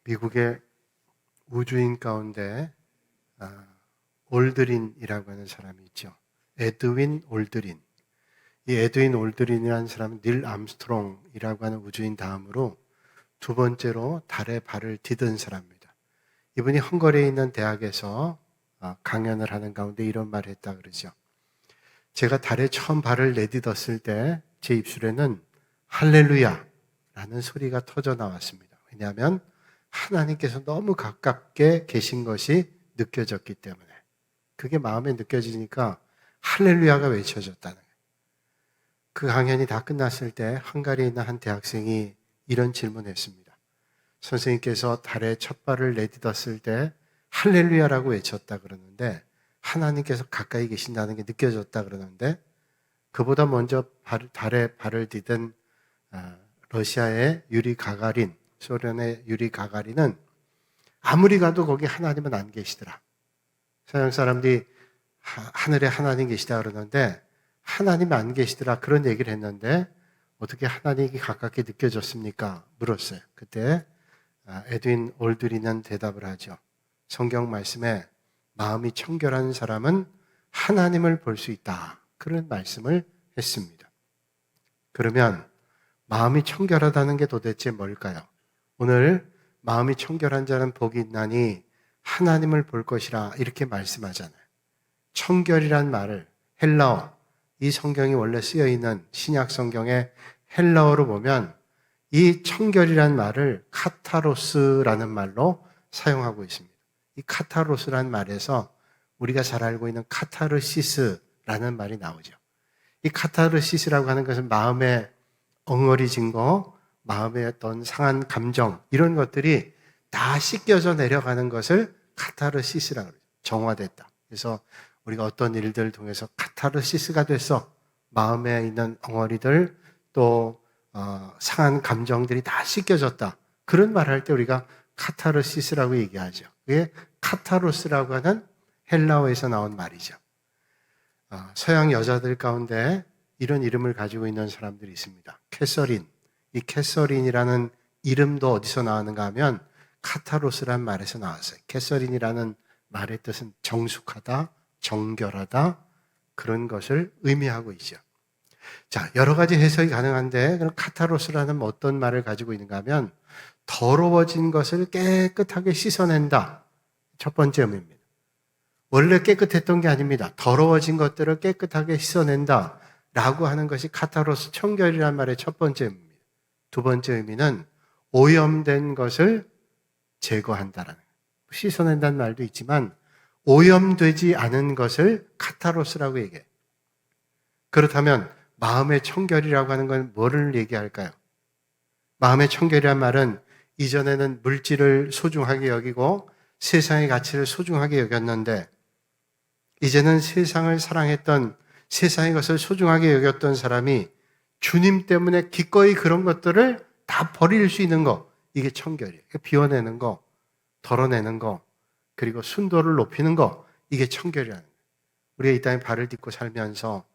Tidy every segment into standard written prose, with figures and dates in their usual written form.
미국의 우주인 가운데 올드린이라고 하는 사람이 있죠. 에드윈 올드린. 이 에드윈 올드린이라는 사람은 닐 암스트롱이라고 하는 우주인 다음으로 두 번째로 달에 발을 디딘 사람입니다. 이분이 헝가리에 있는 대학에서 강연을 하는 가운데 이런 말을 했다 그러죠. 제가 달에 처음 발을 내딛었을 때 제 입술에는 할렐루야라는 소리가 터져 나왔습니다. 왜냐하면 하나님께서 너무 가깝게 계신 것이 느껴졌기 때문에, 그게 마음에 느껴지니까 할렐루야가 외쳐졌다는 거예요. 그 강연이 다 끝났을 때 헝가리에 있는 한 대학생이 이런 질문을 했습니다. 선생님께서 달에 첫 발을 내딛었을 때 할렐루야라고 외쳤다 그러는데, 하나님께서 가까이 계신다는 게 느껴졌다 그러는데, 그보다 먼저 달에 발을 디딘 러시아의 유리 가가린, 소련의 유리 가가린은 아무리 가도 거기 하나님은 안 계시더라. 서양 사람들이 하늘에 하나님 계시다 그러는데 하나님 안 계시더라 그런 얘기를 했는데, 어떻게 하나님이 가깝게 느껴졌습니까? 물었어요. 그때 에드윈 올드린은 대답을 하죠. 성경 말씀에 마음이 청결한 사람은 하나님을 볼 수 있다, 그런 말씀을 했습니다. 그러면 마음이 청결하다는 게 도대체 뭘까요? 오늘 마음이 청결한 자는 복이 있나니 하나님을 볼 것이라 이렇게 말씀하잖아요. 청결이란 말을 헬라어, 이 성경이 원래 쓰여 있는 신약 성경의 헬라어로 보면 이 청결이란 말을 카타로스라는 말로 사용하고 있습니다. 이 카타로스라는 말에서 우리가 잘 알고 있는 카타르시스라는 말이 나오죠. 이 카타르시스라고 하는 것은 마음에 엉어리진 거, 마음의 어떤 상한 감정, 이런 것들이 다 씻겨져 내려가는 것을 카타르시스라고 그러죠. 정화됐다. 그래서 우리가 어떤 일들을 통해서 카타르시스가 됐어. 마음에 있는 엉어리들, 또 상한 감정들이 다 씻겨졌다. 그런 말을 할 때 우리가 카타르시스라고 얘기하죠. 그게 카타로스라고 하는 헬라어에서 나온 말이죠. 서양 여자들 가운데 이런 이름을 가지고 있는 사람들이 있습니다. 캐서린. 이 캐서린이라는 이름도 어디서 나왔는가 하면 카타로스란 말에서 나왔어요. 캐서린이라는 말의 뜻은 정숙하다, 정결하다, 그런 것을 의미하고 있죠. 자, 여러 가지 해석이 가능한데, 그럼 카타로스라는 어떤 말을 가지고 있는가 하면 더러워진 것을 깨끗하게 씻어낸다. 첫 번째 의미입니다. 원래 깨끗했던 게 아닙니다. 더러워진 것들을 깨끗하게 씻어낸다 라고 하는 것이 카타로스, 청결이라는 말의 첫 번째 의미입니다. 두 번째 의미는 오염된 것을 제거한다라는 거예요. 씻어낸다는 말도 있지만 오염되지 않은 것을 카타로스라고 얘기해요. 그렇다면 마음의 청결이라고 하는 건 뭐를 얘기할까요? 마음의 청결이란 말은 이전에는 물질을 소중하게 여기고 세상의 가치를 소중하게 여겼는데, 이제는 세상을 사랑했던, 세상의 것을 소중하게 여겼던 사람이 주님 때문에 기꺼이 그런 것들을 다 버릴 수 있는 거, 이게 청결이에요. 비워내는 거, 덜어내는 거, 그리고 순도를 높이는 거, 이게 청결이라는 거예요. 우리가 이 땅에 발을 딛고 살면서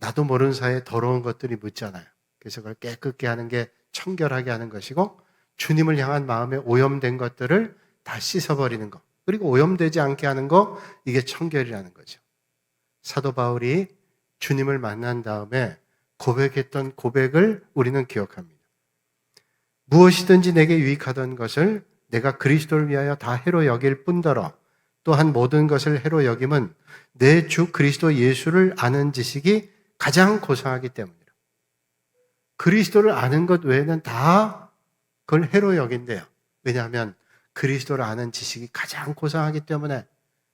나도 모르는 사이에 더러운 것들이 묻잖아요. 그래서 그걸 깨끗게 하는 게 청결하게 하는 것이고, 주님을 향한 마음에 오염된 것들을 다 씻어버리는 것, 그리고 오염되지 않게 하는 거, 이게 청결이라는 거죠. 사도 바울이 주님을 만난 다음에 고백했던 고백을 우리는 기억합니다. 무엇이든지 내게 유익하던 것을 내가 그리스도를 위하여 다 해로 여길 뿐더러 또한 모든 것을 해로 여김은 내 주 그리스도 예수를 아는 지식이 가장 고상하기 때문이라. 그리스도를 아는 것 외에는 다 그걸 해로 여긴대요. 왜냐하면 그리스도를 아는 지식이 가장 고상하기 때문에.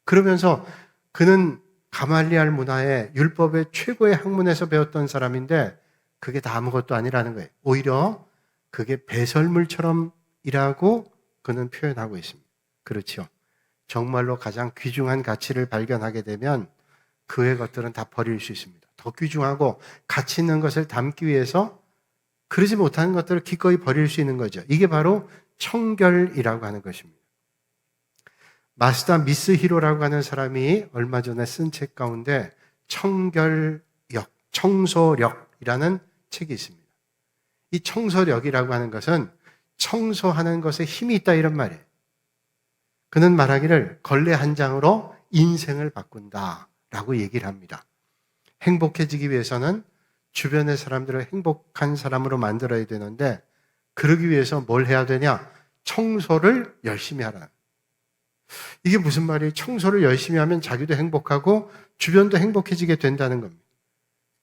그러면서 그는 가말리알 문화의 율법의 최고의 학문에서 배웠던 사람인데 그게 다 아무것도 아니라는 거예요. 오히려 그게 배설물처럼이라고 그는 표현하고 있습니다. 그렇죠. 정말로 가장 귀중한 가치를 발견하게 되면 그 외의 것들은 다 버릴 수 있습니다. 더 귀중하고 가치 있는 것을 담기 위해서 그러지 못하는 것들을 기꺼이 버릴 수 있는 거죠. 이게 바로 청결이라고 하는 것입니다. 마스다 미스 히로라고 하는 사람이 얼마 전에 쓴 책 가운데 청결력, 청소력이라는 책이 있습니다. 이 청소력이라고 하는 것은 청소하는 것에 힘이 있다 이런 말이에요. 그는 말하기를 걸레 한 장으로 인생을 바꾼다라고 얘기를 합니다. 행복해지기 위해서는 주변의 사람들을 행복한 사람으로 만들어야 되는데 그러기 위해서 뭘 해야 되냐? 청소를 열심히 하라. 이게 무슨 말이에요? 청소를 열심히 하면 자기도 행복하고 주변도 행복해지게 된다는 겁니다.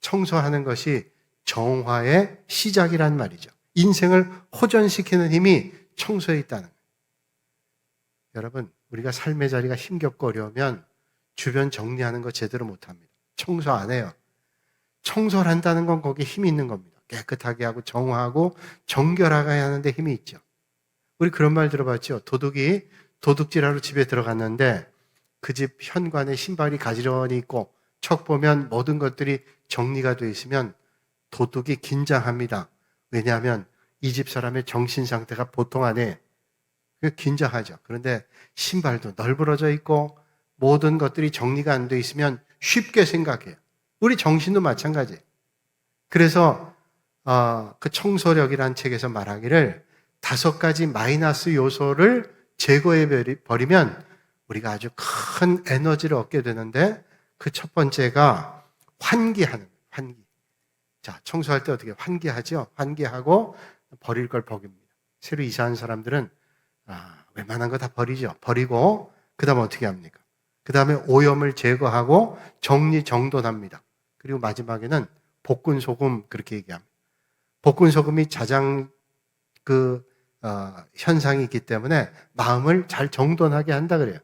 청소하는 것이 정화의 시작이란 말이죠. 인생을 호전시키는 힘이 청소에 있다는 거예요. 여러분, 우리가 삶의 자리가 힘겹고 어려우면 주변 정리하는 거 제대로 못합니다. 청소 안 해요. 청소를 한다는 건 거기에 힘이 있는 겁니다. 깨끗하게 하고 정화하고 정결하게 하는데 힘이 있죠. 우리 그런 말 들어봤죠. 도둑이 도둑질하러 집에 들어갔는데 그 집 현관에 신발이 가지런히 있고 척 보면 모든 것들이 정리가 되어 있으면 도둑이 긴장합니다. 왜냐하면 이 집 사람의 정신 상태가 보통 아니에요. 긴장하죠. 그런데 신발도 널브러져 있고 모든 것들이 정리가 안 되어 있으면 쉽게 생각해요. 우리 정신도 마찬가지예요. 그래서 그 청소력이라는 책에서 말하기를 5가지 마이너스 요소를 제거해 버리면 우리가 아주 큰 에너지를 얻게 되는데 그 첫 번째가 환기하는 거예요. 환기. 자, 청소할 때 어떻게 환기하죠? 환기하고 버릴 걸 버립니다. 새로 이사한 사람들은 웬만한 거 다 버리죠. 버리고 그 다음에 어떻게 합니까? 그 다음에 오염을 제거하고 정리정돈합니다. 그리고 마지막에는 볶은소금 그렇게 얘기합니다. 볶은소금이 자장 현상이 있기 때문에 마음을 잘 정돈하게 한다 그래요.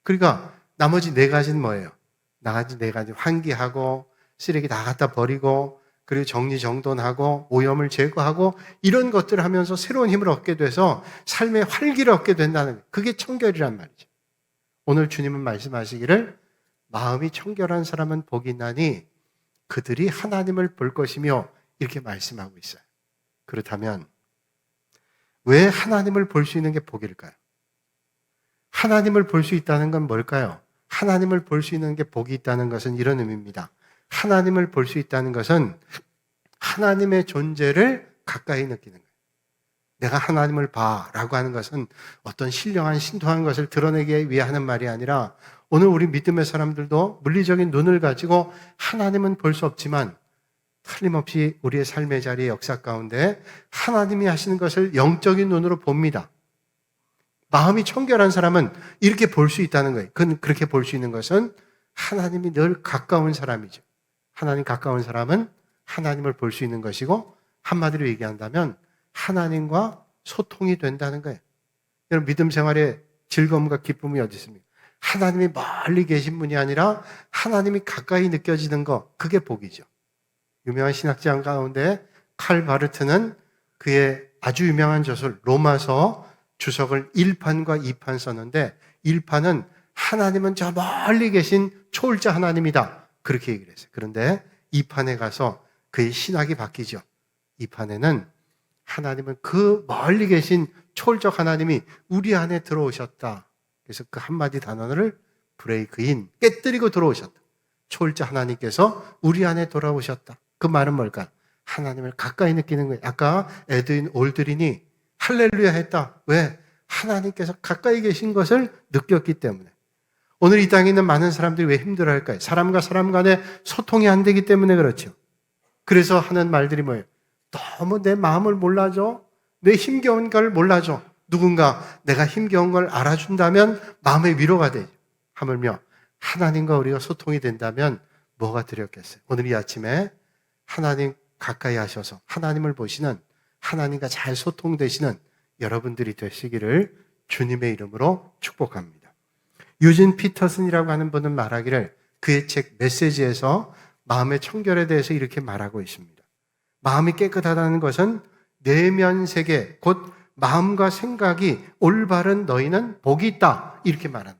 그러니까 나머지 4가지는 뭐예요? 나머지 4가지 환기하고 쓰레기 다 갖다 버리고 그리고 정리정돈하고 오염을 제거하고 이런 것들을 하면서 새로운 힘을 얻게 돼서 삶의 활기를 얻게 된다는 거예요. 그게 청결이란 말이죠. 오늘 주님은 말씀하시기를 마음이 청결한 사람은 복이 나니 그들이 하나님을 볼 것이며 이렇게 말씀하고 있어요. 그렇다면 왜 하나님을 볼 수 있는 게 복일까요? 하나님을 볼 수 있다는 건 뭘까요? 하나님을 볼 수 있는 게 복이 있다는 것은 이런 의미입니다. 하나님을 볼 수 있다는 것은 하나님의 존재를 가까이 느끼는 거예요. 내가 하나님을 봐라고 하는 것은 어떤 신령한 신통한 것을 드러내기 위해 하는 말이 아니라 오늘 우리 믿음의 사람들도 물리적인 눈을 가지고 하나님은 볼 수 없지만 틀림없이 우리의 삶의 자리의 역사 가운데 하나님이 하시는 것을 영적인 눈으로 봅니다. 마음이 청결한 사람은 이렇게 볼 수 있다는 거예요. 그렇게 볼 수 있는 것은 하나님이 늘 가까운 사람이죠. 하나님 가까운 사람은 하나님을 볼 수 있는 것이고 한마디로 얘기한다면 하나님과 소통이 된다는 거예요. 여러분 믿음 생활의 즐거움과 기쁨이 어디 있습니까? 하나님이 멀리 계신 분이 아니라 하나님이 가까이 느껴지는 것, 그게 복이죠. 유명한 신학자 가운데 칼 바르트는 그의 아주 유명한 저술 로마서 주석을 1판과 2판 썼는데 1판은 하나님은 저 멀리 계신 초월자 하나님이다. 그렇게 얘기를 했어요. 그런데 2판에 가서 그의 신학이 바뀌죠. 2판에는 하나님은 그 멀리 계신 초월적 하나님이 우리 안에 들어오셨다. 그래서 그 한마디 단어를 브레이크인, 깨뜨리고 들어오셨다. 초월자 하나님께서 우리 안에 돌아오셨다. 그 말은 뭘까? 하나님을 가까이 느끼는 거예요. 아까 에드윈 올드린이 할렐루야 했다. 왜? 하나님께서 가까이 계신 것을 느꼈기 때문에. 오늘 이 땅에 있는 많은 사람들이 왜 힘들어할까요? 사람과 사람 간에 소통이 안 되기 때문에 그렇죠. 그래서 하는 말들이 뭐예요? 너무 내 마음을 몰라줘. 내 힘겨운 걸 몰라줘. 누군가 내가 힘겨운 걸 알아준다면 마음의 위로가 되죠. 하물며 하나님과 우리가 소통이 된다면 뭐가 두렵겠어요? 오늘 이 아침에 하나님 가까이 하셔서 하나님을 보시는, 하나님과 잘 소통되시는 여러분들이 되시기를 주님의 이름으로 축복합니다. 유진 피터슨이라고 하는 분은 말하기를 그의 책 메시지에서 마음의 청결에 대해서 이렇게 말하고 있습니다. 마음이 깨끗하다는 것은 내면 세계, 곧 마음과 생각이 올바른 너희는 복이 있다. 이렇게 말한다.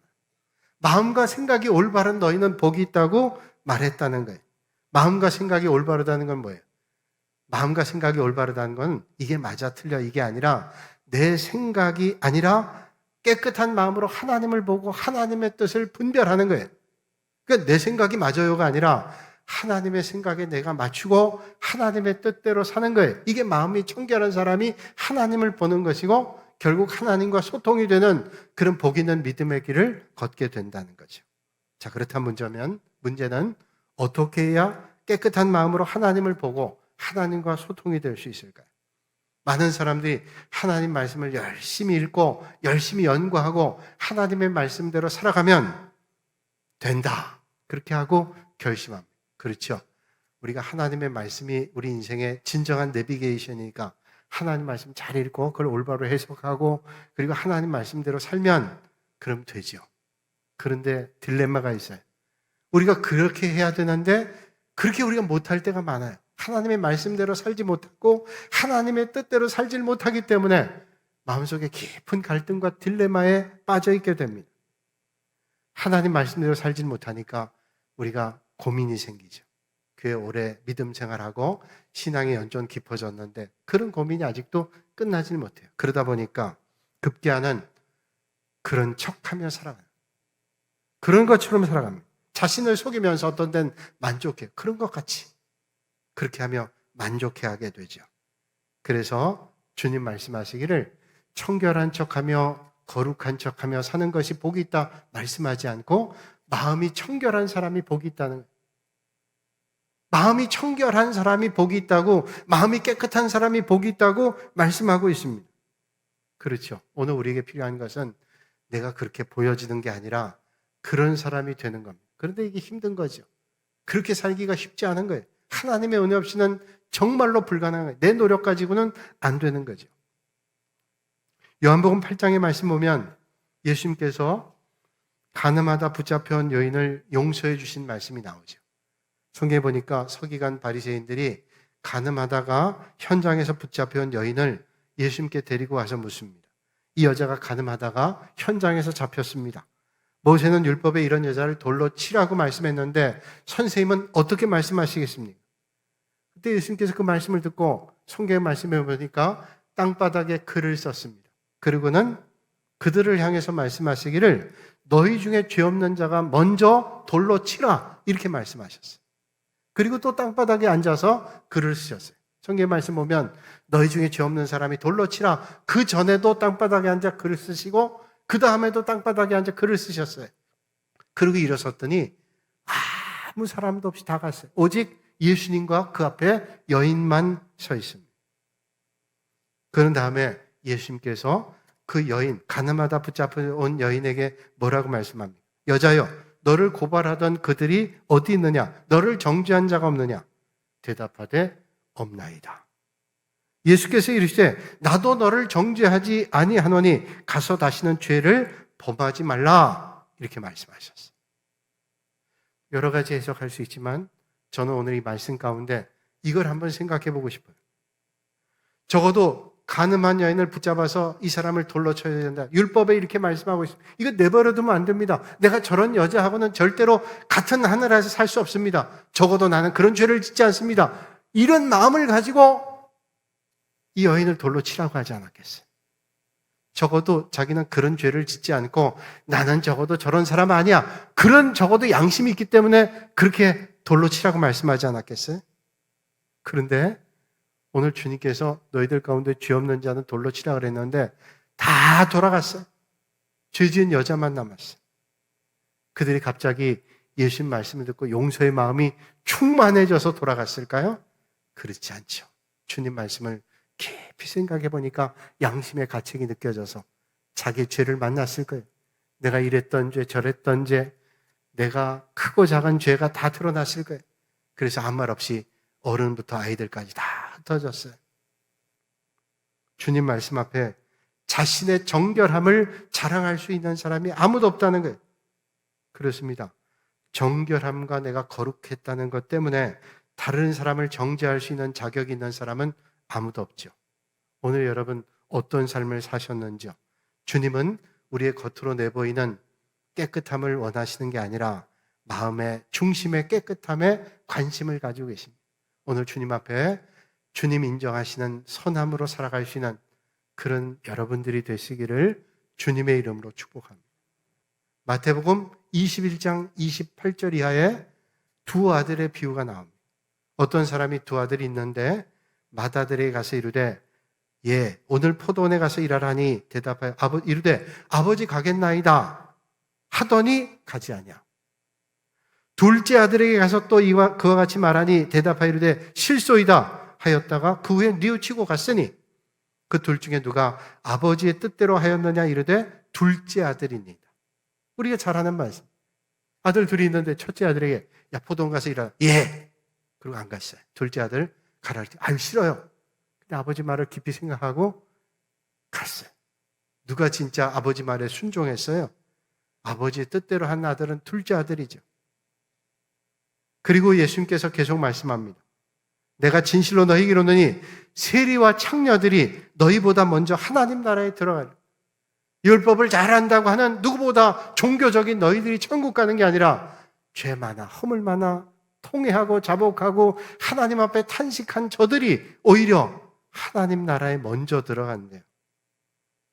마음과 생각이 올바른 너희는 복이 있다고 말했다는 거예요. 마음과 생각이 올바르다는 건 뭐예요? 마음과 생각이 올바르다는 건 이게 맞아 틀려 이게 아니라 내 생각이 아니라 깨끗한 마음으로 하나님을 보고 하나님의 뜻을 분별하는 거예요. 그러니까 내 생각이 맞아요가 아니라 하나님의 생각에 내가 맞추고 하나님의 뜻대로 사는 거예요. 이게 마음이 청결한 사람이 하나님을 보는 것이고 결국 하나님과 소통이 되는 그런 복 있는 믿음의 길을 걷게 된다는 거죠. 자, 그렇다면 문제는 어떻게 해야 깨끗한 마음으로 하나님을 보고 하나님과 소통이 될 수 있을까요? 많은 사람들이 하나님 말씀을 열심히 읽고 열심히 연구하고 하나님의 말씀대로 살아가면 된다. 그렇게 하고 결심합니다. 그렇죠. 우리가 하나님의 말씀이 우리 인생의 진정한 내비게이션이니까 하나님 말씀 잘 읽고 그걸 올바로 해석하고 그리고 하나님 말씀대로 살면 그럼 되죠. 그런데 딜레마가 있어요. 우리가 그렇게 해야 되는데 그렇게 우리가 못할 때가 많아요. 하나님의 말씀대로 살지 못하고 하나님의 뜻대로 살지 못하기 때문에 마음속에 깊은 갈등과 딜레마에 빠져 있게 됩니다. 하나님 말씀대로 살지 못하니까 우리가 고민이 생기죠. 교회 오래 믿음 생활하고 신앙의 연전 깊어졌는데 그런 고민이 아직도 끝나질 못해요. 그러다 보니까 급기야는 그런 척하며 살아가요. 그런 것처럼 살아갑니다. 자신을 속이면서 어떤 데는 만족해요. 그런 것 같이 그렇게 하며 만족해하게 되죠. 그래서 주님 말씀하시기를 청결한 척하며 거룩한 척하며 사는 것이 복이 있다 말씀하지 않고 마음이 청결한 사람이 복이 있다는 거예요. 마음이 청결한 사람이 복이 있다고, 마음이 깨끗한 사람이 복이 있다고 말씀하고 있습니다. 그렇죠. 오늘 우리에게 필요한 것은 내가 그렇게 보여지는 게 아니라 그런 사람이 되는 겁니다. 그런데 이게 힘든 거죠. 그렇게 살기가 쉽지 않은 거예요. 하나님의 은혜 없이는 정말로 불가능한 거예요. 내 노력 가지고는 안 되는 거죠. 요한복음 8장의 말씀 보면 예수님께서 가늠하다 붙잡혀온 여인을 용서해 주신 말씀이 나오죠. 성경에 보니까 서기관 바리새인들이 가늠하다가 현장에서 붙잡혀온 여인을 예수님께 데리고 와서 묻습니다. 이 여자가 가늠하다가 현장에서 잡혔습니다. 모세는 율법에 이런 여자를 돌로 치라고 말씀했는데 선생님은 어떻게 말씀하시겠습니까? 그때 예수님께서 그 말씀을 듣고 성경의 말씀에 보니까 땅바닥에 글을 썼습니다. 그리고는 그들을 향해서 말씀하시기를 너희 중에 죄 없는 자가 먼저 돌로 치라 이렇게 말씀하셨어요. 그리고 또 땅바닥에 앉아서 글을 쓰셨어요. 성경의 말씀 보면 너희 중에 죄 없는 사람이 돌로 치라. 그 전에도 땅바닥에 앉아 글을 쓰시고 그 다음에도 땅바닥에 앉아 글을 쓰셨어요. 그리고 일어섰더니 아무 사람도 없이 다 갔어요. 오직 예수님과 그 앞에 여인만 서 있습니다. 그런 다음에 예수님께서 그 여인, 가늠하다 붙잡혀온 여인에게 뭐라고 말씀합니까? 여자여, 너를 고발하던 그들이 어디 있느냐? 너를 정죄한 자가 없느냐? 대답하되 없나이다. 예수께서 이르시되 나도 너를 정죄하지 아니하노니 가서 다시는 죄를 범하지 말라 이렇게 말씀하셨어요. 여러 가지 해석할 수 있지만 저는 오늘 이 말씀 가운데 이걸 한번 생각해 보고 싶어요. 적어도 가늠한 여인을 붙잡아서 이 사람을 돌로 쳐야 된다. 율법에 이렇게 말씀하고 있습니다. 이거 내버려두면 안 됩니다. 내가 저런 여자하고는 절대로 같은 하늘에서 살 수 없습니다. 적어도 나는 그런 죄를 짓지 않습니다. 이런 마음을 가지고 이 여인을 돌로 치라고 하지 않았겠어요. 적어도 자기는 그런 죄를 짓지 않고 나는 적어도 저런 사람 아니야. 그런 적어도 양심이 있기 때문에 그렇게 돌로 치라고 말씀하지 않았겠어요? 그런데 오늘 주님께서 너희들 가운데 죄 없는 자는 돌로 치라 그랬는데 다 돌아갔어요. 죄 지은 여자만 남았어요. 그들이 갑자기 예수님 말씀을 듣고 용서의 마음이 충만해져서 돌아갔을까요? 그렇지 않죠. 주님 말씀을 깊이 생각해 보니까 양심의 가책이 느껴져서 자기 죄를 만났을 거예요. 내가 이랬던 죄, 저랬던 죄, 내가 크고 작은 죄가 다 드러났을 거예요. 그래서 아무 말 없이 어른부터 아이들까지 다 흩어졌어요. 주님 말씀 앞에 자신의 정결함을 자랑할 수 있는 사람이 아무도 없다는 거예요. 그렇습니다. 정결함과 내가 거룩했다는 것 때문에 다른 사람을 정죄할 수 있는 자격이 있는 사람은 아무도 없죠. 오늘 여러분 어떤 삶을 사셨는지요? 주님은 우리의 겉으로 내보이는 깨끗함을 원하시는 게 아니라 마음의 중심의 깨끗함에 관심을 가지고 계십니다. 오늘 주님 앞에 주님 인정하시는 선함으로 살아갈 수 있는 그런 여러분들이 되시기를 주님의 이름으로 축복합니다. 마태복음 21장 28절 이하에 두 아들의 비유가 나옵니다. 어떤 사람이 두 아들이 있는데 맏아들에게 가서 이르되 예, 오늘 포도원에 가서 일하라니 대답하여 이르되 아버지 가겠나이다 하더니 가지 아니하. 둘째 아들에게 가서 또 그와 같이 말하니 대답하여 이르되 실소이다 하였다가 그 후에 뉘우치고 갔으니 그 둘 중에 누가 아버지의 뜻대로 하였느냐 이르되 둘째 아들이니이다. 우리가 잘 아는 말씀. 아들 둘이 있는데 첫째 아들에게 야 포도원 가서 일하라. 예. 그리고 안 갔어요. 둘째 아들 가라 할 때 아유 싫어요. 근데 아버지 말을 깊이 생각하고 갔어요. 누가 진짜 아버지 말에 순종했어요? 아버지의 뜻대로 한 아들은 둘째 아들이죠. 그리고 예수님께서 계속 말씀합니다. 내가 진실로 너희에게 이르노니 세리와 창녀들이 너희보다 먼저 하나님 나라에 들어가리라. 율법을 잘한다고 하는 누구보다 종교적인 너희들이 천국 가는 게 아니라 죄 많아 허물 많아 통회하고 자복하고 하나님 앞에 탄식한 저들이 오히려 하나님 나라에 먼저 들어간대요.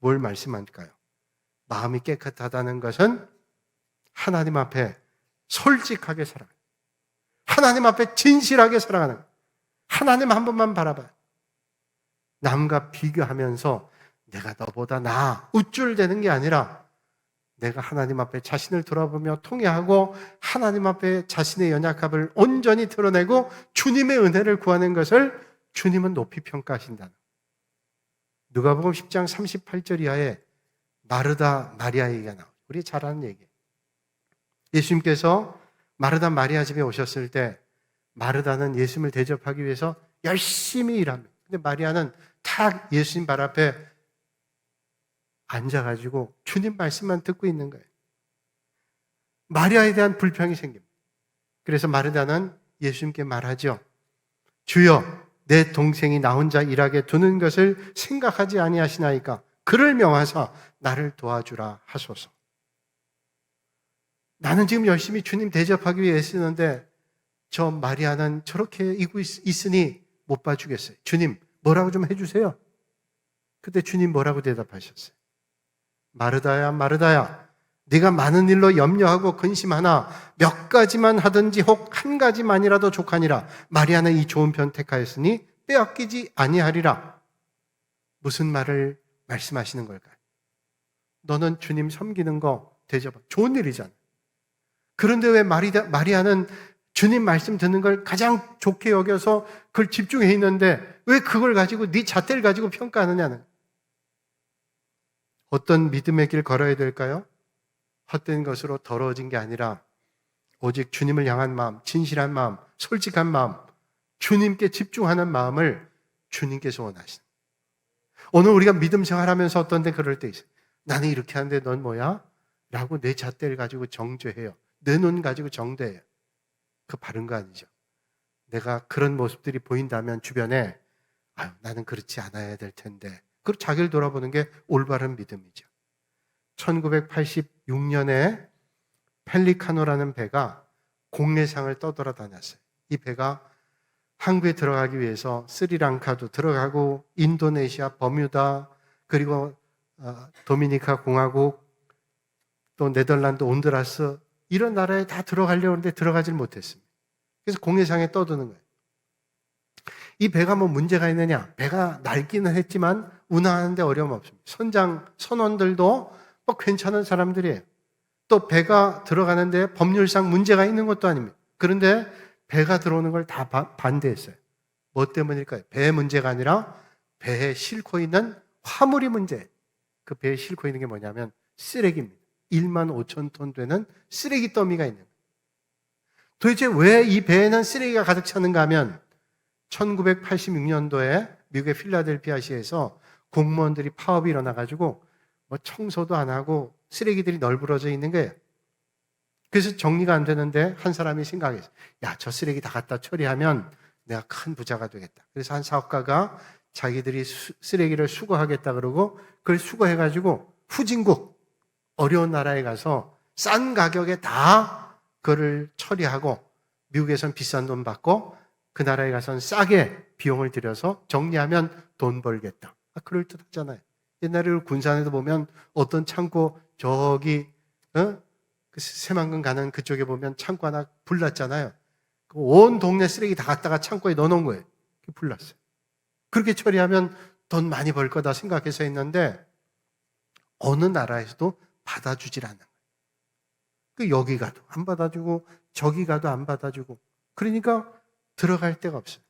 뭘 말씀할까요? 마음이 깨끗하다는 것은 하나님 앞에 솔직하게 살아가는, 하나님 앞에 진실하게 살아가는 거예요. 하나님 한 번만 바라봐요. 남과 비교하면서 내가 너보다 나아 우쭐대는 게 아니라 내가 하나님 앞에 자신을 돌아보며 통회하고 하나님 앞에 자신의 연약함을 온전히 드러내고 주님의 은혜를 구하는 것을 주님은 높이 평가하신다. 누가복음 10장 38절 이하에 마르다 마리아 얘기가 나와요. 우리 잘 아는 얘기예요. 예수님께서 마르다 마리아 집에 오셨을 때 마르다는 예수님을 대접하기 위해서 열심히 일합니다. 근데 마리아는 탁 예수님 발 앞에 앉아가지고 주님 말씀만 듣고 있는 거예요. 마리아에 대한 불평이 생깁니다. 그래서 마르다는 예수님께 말하죠. 주여, 내 동생이 나 혼자 일하게 두는 것을 생각하지 아니하시나이까 그를 명하사 나를 도와주라 하소서. 나는 지금 열심히 주님 대접하기 위해 애쓰는데 저 마리아는 저렇게 이고 있으니 못 봐주겠어요. 주님 뭐라고 좀 해주세요. 그때 주님 뭐라고 대답하셨어요? 마르다야 마르다야, 네가 많은 일로 염려하고 근심하나 몇 가지만 하든지 혹 한 가지만이라도 족하니라. 마리아는 이 좋은 편 택하였으니 빼앗기지 아니하리라. 무슨 말을 말씀하시는 걸까요? 너는 주님 섬기는 거 대접 좋은 일이잖아. 그런데 왜 마리아는 주님 말씀 듣는 걸 가장 좋게 여겨서 그걸 집중해 있는데 왜 그걸 가지고 네 잣대를 가지고 평가하느냐는. 어떤 믿음의 길 걸어야 될까요? 헛된 것으로 더러워진 게 아니라 오직 주님을 향한 마음, 진실한 마음, 솔직한 마음, 주님께 집중하는 마음을 주님께서 원하시는. 오늘 우리가 믿음 생활하면서 어떤 데 그럴 때 있어요. 나는 이렇게 하는데 넌 뭐야? 라고 내 잣대를 가지고 정죄해요. 내 눈 가지고 정죄해요. 그 바른 거 아니죠. 내가 그런 모습들이 보인다면 주변에 아유, 나는 그렇지 않아야 될 텐데. 그리고 자기를 돌아보는 게 올바른 믿음이죠. 1986년에 펠리카노라는 배가 공해상을 떠돌아다녔어요. 이 배가 한국에 들어가기 위해서 스리랑카도 들어가고 인도네시아, 버뮤다, 그리고 도미니카 공화국, 또 네덜란드, 온두라스 이런 나라에 다 들어가려고 하는데 들어가질 못했습니다. 그래서 공해상에 떠드는 거예요. 이 배가 뭐 문제가 있느냐? 배가 낡기는 했지만 운항하는데 어려움 없습니다. 선원들도 뭐 괜찮은 사람들이에요. 또 배가 들어가는데 법률상 문제가 있는 것도 아닙니다. 그런데 배가 들어오는 걸 다 반대했어요. 뭐 때문일까요? 배의 문제가 아니라 배에 싣고 있는 화물이 문제예요. 그 배에 싣고 있는 게 뭐냐면 쓰레기입니다. 1만 5천 톤 되는 쓰레기 더미가 있는 거예요. 도대체 왜 이 배에는 쓰레기가 가득 차는가 하면 1986년도에 미국의 필라델피아시에서 공무원들이 파업이 일어나가지고 뭐 청소도 안 하고 쓰레기들이 널브러져 있는 거예요. 그래서 정리가 안 되는데 한 사람이 생각했어요. 야, 저 쓰레기 다 갖다 처리하면 내가 큰 부자가 되겠다. 그래서 한 사업가가 자기들이 쓰레기를 수거하겠다 그러고 그걸 수거해가지고 후진국, 어려운 나라에 가서 싼 가격에 다 그거를 처리하고 미국에선 비싼 돈 받고 그 나라에 가서는 싸게 비용을 들여서 정리하면 돈 벌겠다. 그럴듯하잖아요. 옛날에 군산에도 보면 어떤 창고 저기 그 새만금 가는 그쪽에 보면 창고 하나 불났잖아요. 온 동네 쓰레기 다 갖다가 창고에 넣어놓은 거예요. 불났어요. 그렇게 처리하면 돈 많이 벌 거다 생각해서 했는데 어느 나라에서도 받아주질 않는 거예요. 그 여기 가도 안 받아주고 저기 가도 안 받아주고 그러니까 들어갈 데가 없어요.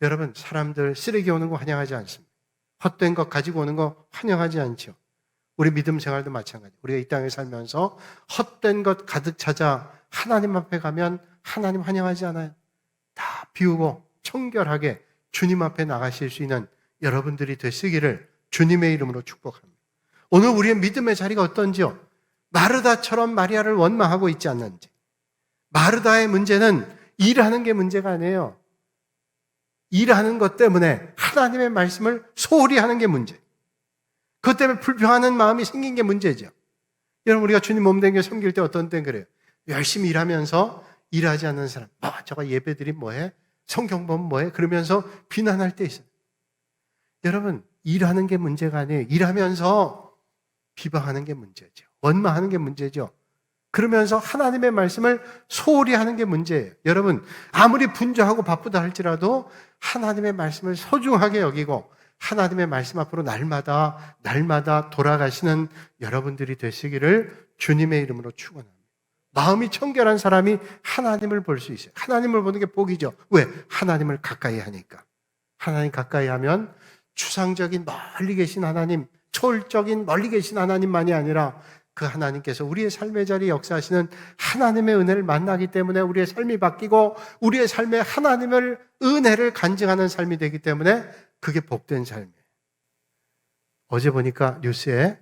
여러분, 사람들 쓰레기 오는 거 환영하지 않습니다. 헛된 것 가지고 오는 거 환영하지 않죠. 우리 믿음 생활도 마찬가지. 우리가 이 땅에 살면서 헛된 것 가득 찾아 하나님 앞에 가면 하나님 환영하지 않아요. 다 비우고 청결하게 주님 앞에 나가실 수 있는 여러분들이 되시기를 주님의 이름으로 축복합니다. 오늘 우리의 믿음의 자리가 어떤지요? 마르다처럼 마리아를 원망하고 있지 않는지. 마르다의 문제는 일하는 게 문제가 아니에요. 일하는 것 때문에 하나님의 말씀을 소홀히 하는 게 문제. 그것 때문에 불평하는 마음이 생긴 게 문제죠. 여러분, 우리가 주님 몸된 게 섬길 때 어떤 때는 그래요. 열심히 일하면서 일하지 않는 사람, 저거 예배드림 뭐해? 성경 보면 뭐해? 그러면서 비난할 때 있어요. 여러분, 일하는 게 문제가 아니에요. 일하면서 비방하는 게 문제죠. 원망하는 게 문제죠. 그러면서 하나님의 말씀을 소홀히 하는 게 문제예요. 여러분, 아무리 분주하고 바쁘다 할지라도 하나님의 말씀을 소중하게 여기고 하나님의 말씀 앞으로 날마다 돌아가시는 여러분들이 되시기를 주님의 이름으로 축원합니다. 마음이 청결한 사람이 하나님을 볼 수 있어요. 하나님을 보는 게 복이죠. 왜? 하나님을 가까이 하니까. 하나님 가까이 하면 추상적인 멀리 계신 하나님, 초월적인 멀리 계신 하나님만이 아니라 그 하나님께서 우리의 삶의 자리에 역사하시는 하나님의 은혜를 만나기 때문에 우리의 삶이 바뀌고 우리의 삶에 하나님의 은혜를 간증하는 삶이 되기 때문에 그게 복된 삶이에요. 어제 보니까 뉴스에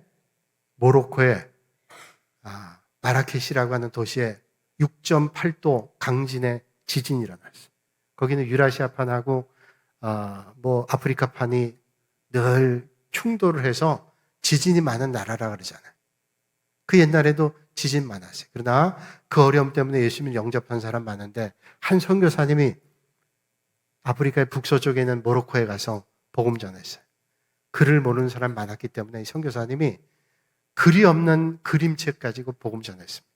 모로코의 마라케시라고 하는 도시에 6.8도 강진의 지진이 일어났어요. 거기는 유라시아판하고 아프리카판이 늘 충돌을 해서 지진이 많은 나라라 그러잖아요. 그 옛날에도 지진 많았어요. 그러나 그 어려움 때문에 예수님을 영접한 사람 많은데 한 선교사님이 아프리카의 북서쪽에 있는 모로코에 가서 복음 전했어요. 글을 모르는 사람 많았기 때문에 이 선교사님이 글이 없는 그림책 가지고 복음 전했습니다.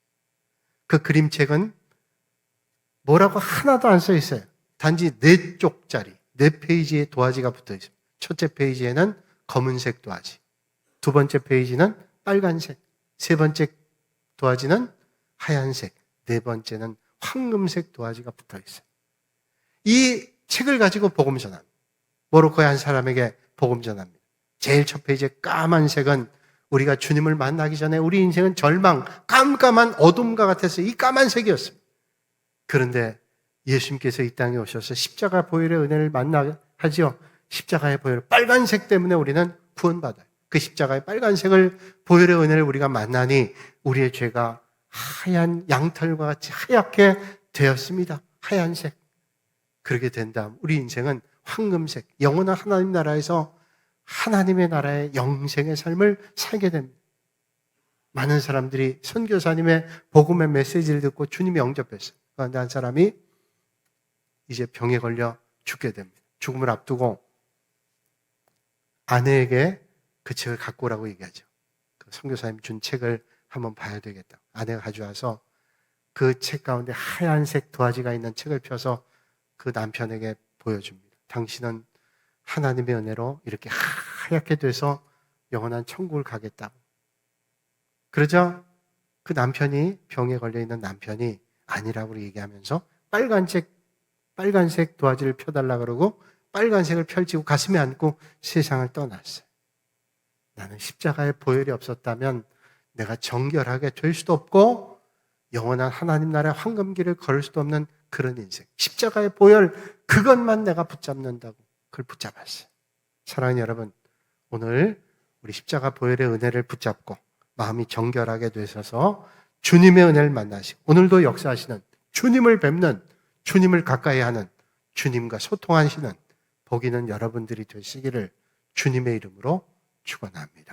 그 그림책은 뭐라고 하나도 안 써 있어요. 단지 4쪽짜리, 4페이지의 도화지가 붙어 있어요. 첫째 페이지에는 검은색 도화지, 두 번째 페이지는 빨간색, 세 번째 도화지는 하얀색, 네 번째는 황금색 도화지가 붙어 있어요. 이 책을 가지고 복음 전합니다. 모로코의 한 사람에게 복음 전합니다. 제일 첫 페이지에 까만색은 우리가 주님을 만나기 전에 우리 인생은 절망, 깜깜한 어둠과 같았어요. 이 까만색이었습니다. 그런데 예수님께서 이 땅에 오셔서 십자가 보혈의 은혜를 만나하지요. 십자가의 보혈, 빨간색 때문에 우리는 구원받아요. 그 십자가의 빨간색을 보혈의 은혜를 우리가 만나니 우리의 죄가 하얀 양털과 같이 하얗게 되었습니다. 하얀색. 그렇게 된 다음 우리 인생은 황금색, 영원한 하나님 나라에서 하나님의 나라의 영생의 삶을 살게 됩니다. 많은 사람들이 선교사님의 복음의 메시지를 듣고 주님이 영접했어요. 그런데 한 사람이 이제 병에 걸려 죽게 됩니다. 죽음을 앞두고 아내에게 그 책을 갖고 오라고 얘기하죠. 그 선교사님이 준 책을 한번 봐야 되겠다. 아내가 가져와서 그 책 가운데 하얀색 도화지가 있는 책을 펴서 그 남편에게 보여줍니다. 당신은 하나님의 은혜로 이렇게 하얗게 돼서 영원한 천국을 가겠다고. 그러자 그 남편이, 병에 걸려있는 남편이 아니라고 얘기하면서 빨간색 도화지를 펴달라 그러고 빨간색을 펼치고 가슴에 안고 세상을 떠났어요. 나는 십자가의 보혈이 없었다면 내가 정결하게 될 수도 없고 영원한 하나님 나라의 황금길을 걸을 수도 없는 그런 인생. 십자가의 보혈, 그것만 내가 붙잡는다고 그걸 붙잡았어요. 사랑하는 여러분, 오늘 우리 십자가 보혈의 은혜를 붙잡고 마음이 정결하게 되셔서 주님의 은혜를 만나시고 오늘도 역사하시는 주님을 뵙는, 주님을 가까이 하는, 주님과 소통하시는 복 있는 여러분들이 되시기를 주님의 이름으로 축원합니다.